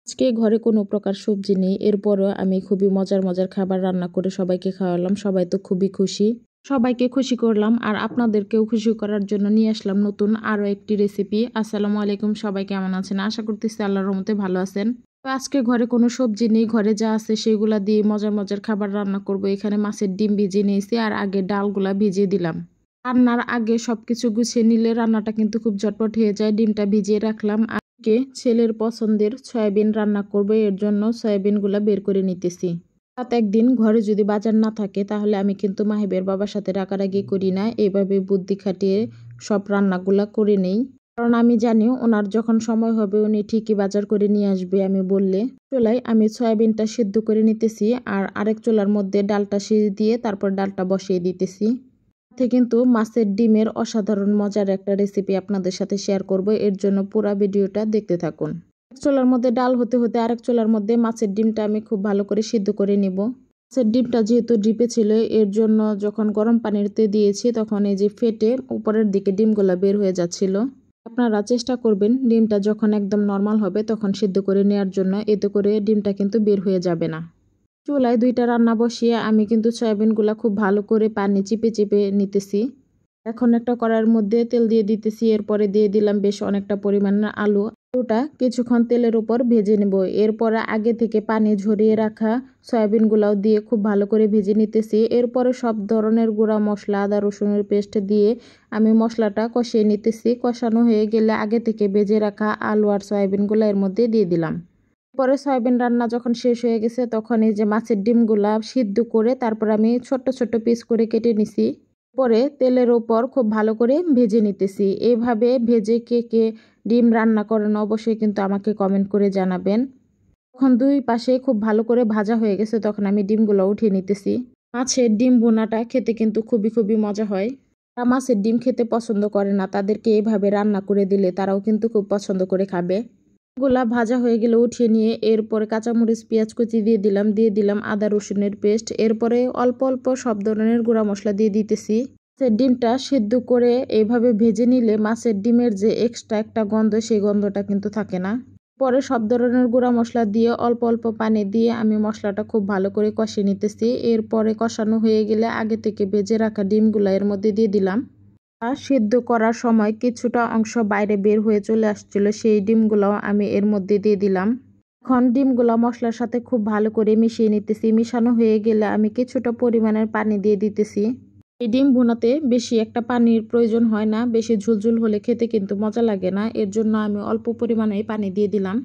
আজকে ঘরে কোনো প্রকার সবজি নেই, এরপরও আমি খুবই মজার মজার খাবার রান্না করে সবাইকে খাওয়ালাম। সবাই তো খুবই খুশি। সবাইকে খুশি করলাম আর আপনাদেরকেও খুশি করার জন্য নিয়ে আসলাম নতুন আরও একটি রেসিপি। আসসালামু আলাইকুম, সবাই কেমন আছেন? আশা করতেছি আল্লাহর রহমতে ভালো আছেন। তো আজকে ঘরে কোনো সবজি নেই, ঘরে যা আছে সেগুলা দিয়ে মজার মজার খাবার রান্না করব। এখানে মাছের ডিম ভিজিয়ে নিয়েছি আর আগে ডালগুলা ভিজিয়ে দিলাম। রান্নার আগে সবকিছু গুছিয়ে নিলে রান্নাটা কিন্তু খুব ঝটপট হয়ে যায়। ডিমটা ভিজিয়ে রাখলাম। আজকে ছেলের পছন্দের সয়াবিন রান্না করব, এর জন্য সয়াবিনগুলা বের করে নিতেছি। রাত একদিন ঘরে যদি বাজার না থাকে তাহলে আমি কিন্তু মাহিবের বাবার সাথে রাগারাগি করি না, এইভাবে বুদ্ধি খাটিয়ে সব রান্নাগুলা করে নেই। কারণ আমি জানি ওনার যখন সময় হবে উনি ঠিকই বাজার করে নিয়ে আসবে আমি বললে। চুলায় আমি সয়াবিনটা সিদ্ধ করে নিতেছি আর আরেক চুলার মধ্যে ডালটা সিদ্ধ দিয়ে তারপর ডালটা বসিয়ে দিতেছি। কিন্তু মাছের ডিমের অসাধারণ মজার একটা রেসিপি আপনাদের সাথে শেয়ার করব, এর জন্য পুরো ভিডিওটা দেখতে থাকুন। এক চুলার মধ্যে ডাল হতে হতে আরেক চুলার মধ্যে মাছের ডিমটা আমি খুব ভালো করে সিদ্ধ করে নিব। মাছের ডিমটা যেহেতু ডিপে ছিল এর জন্য যখন গরম পানিতে দিয়েছি তখন এই যে ফেটে উপরের দিকে ডিমগুলা বের হয়ে যাচ্ছিল। আপনারা চেষ্টা করবেন ডিমটা যখন একদম নর্মাল হবে তখন সিদ্ধ করে নেওয়ার জন্য, এতে করে ডিমটা কিন্তু বের হয়ে যাবে না। চুলায় দুইটা রান্না বসিয়ে আমি কিন্তু সয়াবিনগুলা খুব ভালো করে পানি চিপে চিপে নিতেছি। এখন একটা কড়াইয়ের মধ্যে তেল দিয়ে দিতেছি, এরপরে দিয়ে দিলাম বেশ অনেকটা পরিমাণের আলুটা কিছুক্ষণ তেলের উপর ভেজে নেব। এরপরে আগে থেকে পানি ঝরিয়ে রাখা সয়াবিনগুলাও দিয়ে খুব ভালো করে ভেজে নিতেছি। এরপরে সব ধরনের গুঁড়া মশলা, আদা রসুনের পেস্ট দিয়ে আমি মশলাটা কষিয়ে নিতেছি। কষানো হয়ে গেলে আগে থেকে ভেজে রাখা আলু আর সয়াবিনগুলো এর মধ্যে দিয়ে দিলাম। পরে সয়াবিন রান্না যখন শেষ হয়ে গেছে তখন এই যে মাছের ডিমগুলা সিদ্ধ করে তারপর আমি ছোট্ট ছোট্ট পিস করে কেটে নিছি। পরে তেলের উপর খুব ভালো করে ভেজে নিতেছি। এইভাবে ভেজে কে কে ডিম রান্না করেন অবশ্যই কিন্তু আমাকে কমেন্ট করে জানাবেন। তখন দুই পাশে খুব ভালো করে ভাজা হয়ে গেছে তখন আমি ডিমগুলো উঠিয়ে নিতেছি। মাছের ডিম ভুনাটা খেতে কিন্তু খুবই খুবই মজা হয়। যারা মাছের ডিম খেতে পছন্দ করে না তাদেরকে এইভাবে রান্না করে দিলে তারাও কিন্তু খুব পছন্দ করে খাবে। গুলা ভাজা হয়ে গেলে উঠিয়ে নিয়ে এরপরে কাঁচামরিচ পেঁয়াজ কুচি দিয়ে দিলাম আদা রসুনের পেস্ট। এরপরে অল্প অল্প সব ধরনের গুঁড়া মশলা দিয়ে দিতেছি। মাছের ডিমটা সিদ্ধ করে এইভাবে ভেজে নিলে মাছের ডিমের যে এক্সট্রা একটা গন্ধ সেই গন্ধটা কিন্তু থাকে না। পরে সব ধরনের গুঁড়া মশলা দিয়ে অল্প অল্প পানি দিয়ে আমি মশলাটা খুব ভালো করে কষিয়ে নিতেছি। এরপরে কষানো হয়ে গেলে আগে থেকে ভেজে রাখা ডিমগুলা এর মধ্যে দিয়ে দিলাম। সিদ্ধ করার সময় কিছুটা অংশ বাইরে বের হয়ে চলে আসছিল, সেই ডিমগুলোও আমি এর মধ্যে দিয়ে দিলাম। এখন ডিমগুলো মশলার সাথে খুব ভালো করে মিশিয়ে নিতেছি। মিশানো হয়ে গেলে আমি কিছুটা পরিমাণের পানি দিয়ে দিতেছি। এই ডিম ভুনাতে বেশি একটা পানির প্রয়োজন হয় না, বেশি ঝুলঝুল হলে খেতে কিন্তু মজা লাগে না, এর জন্য আমি অল্প পরিমাণে পানি দিয়ে দিলাম।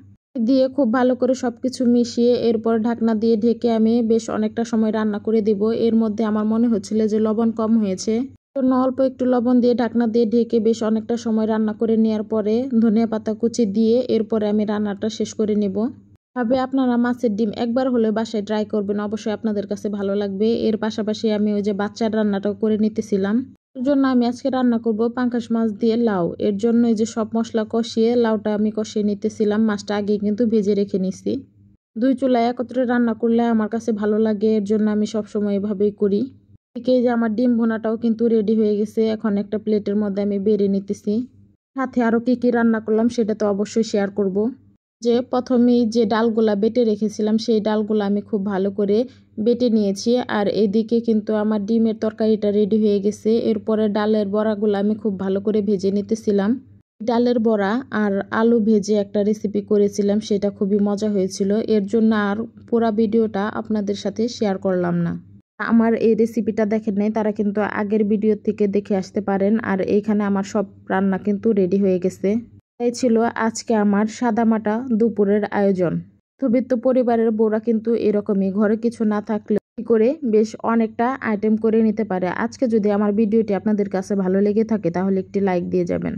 দিয়ে খুব ভালো করে সবকিছু মিশিয়ে এরপর ঢাকনা দিয়ে ঢেকে আমি বেশ অনেকটা সময় রান্না করে দিব। এর মধ্যে আমার মনে হচ্ছিল যে লবণ কম হয়েছে, জন্য অল্প একটু লবণ দিয়ে ঢাকনা দিয়ে ঢেকে বেশ অনেকটা সময় রান্না করে নেওয়ার পরে ধনিয়া পাতা কুচি দিয়ে এরপরে আমি রান্নাটা শেষ করে নেব। ভাবে আপনারা মাছের ডিম একবার হলে বাসায় ট্রাই করবেন, অবশ্যই আপনাদের কাছে ভালো লাগবে। এর পাশাপাশি আমি ওই যে বাচ্চার রান্নাটাও করে নিতেছিলাম। এর জন্য আমি আজকে রান্না করব পাঙ্গাস মাছ দিয়ে লাউ। এর জন্য এই যে সব মশলা কষিয়ে লাউটা আমি কষিয়ে নিতেছিলাম। মাছটা আগে কিন্তু ভেজে রেখে নিছি। দুই চুলায় একত্রে রান্না করলে আমার কাছে ভালো লাগে, এর জন্য আমি সবসময় এভাবেই করি। এদিকে যে আমার ডিম ভুনাটাও কিন্তু রেডি হয়ে গেছে, এখন একটা প্লেটের মধ্যে আমি বেড়ে নিতেছি। সাথে আরও কি কি রান্না করলাম সেটা তো অবশ্যই শেয়ার করব। যে প্রথমেই যে ডালগুলা বেটে রেখেছিলাম সেই ডালগুলা আমি খুব ভালো করে বেটে নিয়েছি আর এদিকে কিন্তু আমার ডিমের তরকারিটা রেডি হয়ে গেছে। এরপরে ডালের বড়াগুলো আমি খুব ভালো করে ভেজে নিতেছিলাম। ডালের বড়া আর আলু ভেজে একটা রেসিপি করেছিলাম, সেটা খুবই মজা হয়েছিল, এর জন্য আর পুরো ভিডিওটা আপনাদের সাথে শেয়ার করলাম না। আমার এই রেসিপিটা দেখেন নাই তারা কিন্তু আগের ভিডিও থেকে দেখে আসতে পারেন। আর এইখানে আমার সব রান্না কিন্তু রেডি হয়ে গেছে। এই ছিল আজকে আমার সাদামাটা দুপুরের আয়োজন। মধ্যবিত্ত পরিবারের বউরা কিন্তু এরকমই, ঘরে কিছু না থাকলে কি করে বেশ অনেকটা আইটেম করে নিতে পারে। আজকে যদি আমার ভিডিওটি আপনাদের কাছে ভালো লেগে থাকে তাহলে একটি লাইক দিয়ে যাবেন।